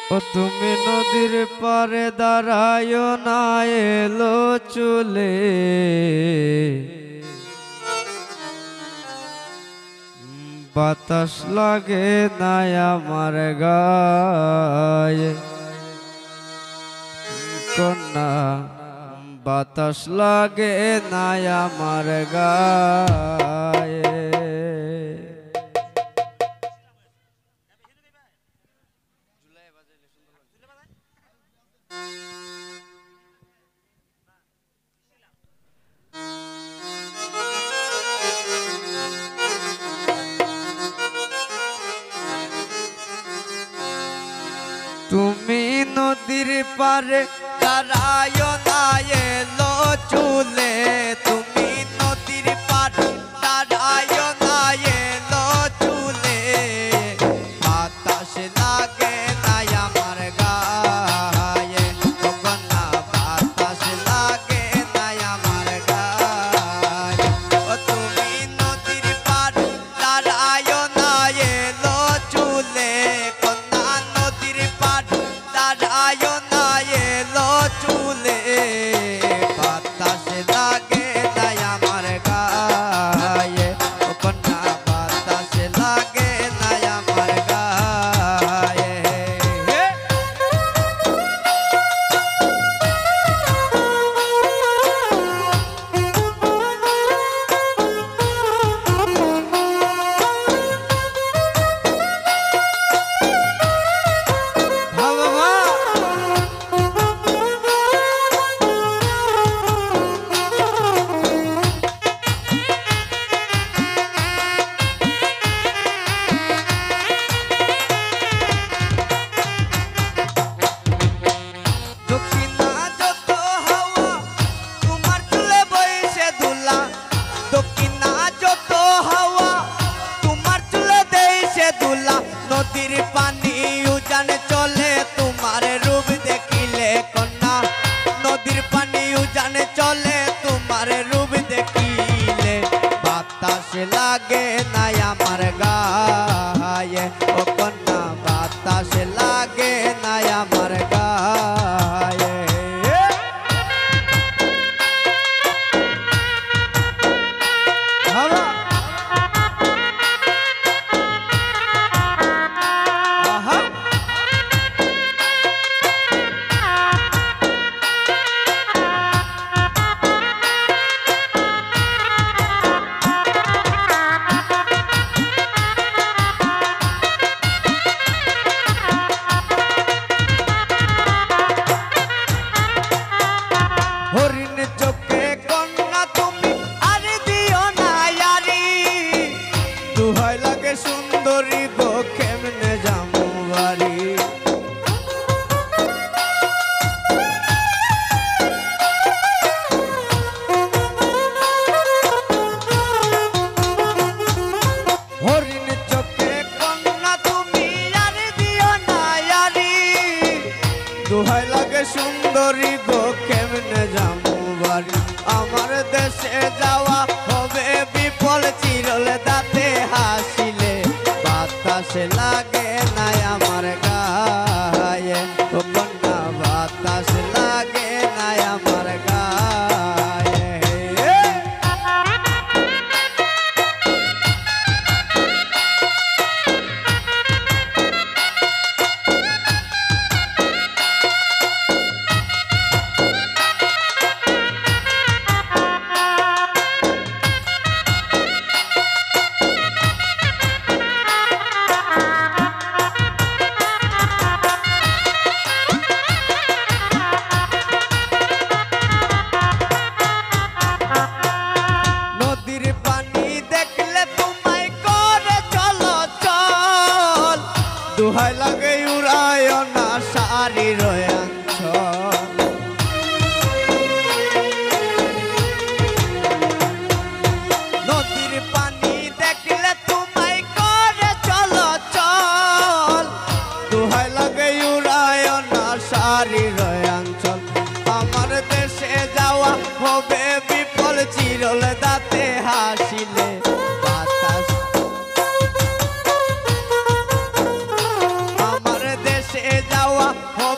ও তুমি নদীর পারে দাঁড়ায় না এলো চলে বাতাস লাগে না আমার গায়ে কন্যা বাতাস লাগে না আমার গায়ে তুমি নদীর পারে দাঁড়ায় না এলো চুলে তুমি নদীর পারে দাঁড়ায় না এলো চুলে বাতাস লাগে না আমার গায়ে কন্যা বাতাস লাগে না আমার গায়ে ও তুমি নদীর পারে দাঁড়ায় না এলো চুলে কন্যা নদীর পারে দাঁড়ায় না এলো চুলে বাতাস লাগে না আমার গায়ে ও কন্যা বাতাস লাগে না আমার গায়ে নদীর পানি উজান চলে তোমার রূপ দেখিলে কন্যা নদীর পানি উজান চলে তোমার রূপ দেখিলে বাতাস লাগে না আমার গায়ে ও কন্যা বাতাস লাগে না আমার গায়ে হরিণ চোখে কন্যা তুমি আর দিও না ইয়ারি দুহাই লাগে সুন্দরী গো কেমনে যামু বাড়ি হরিণ চোখে কন্যা তুমি আর দিও না ইয়ারি দুহাই লাগে সুন্দরী গো কেমনে যামু বাড়ি আমার দেশে যাওয়া হবে বিফল চিরল দাঁতে হাসিলে বাতাস লাগে না আমার গায়ে ও কন্যা বাতাস লাগে না আমার গায়ে দুহাই লাগে উড়ায় না শাড়ির অঞ্চল নদীর পানি দেখলে তোমায় করে চলো চল দুহাই লাগে উড়ায় না শাড়ির অঞ্চল আমার দেশে যাওয়া হবে বিফল চিরল দাঁতে হাসিলে বাতাস আমার দেশে যাওয়া হ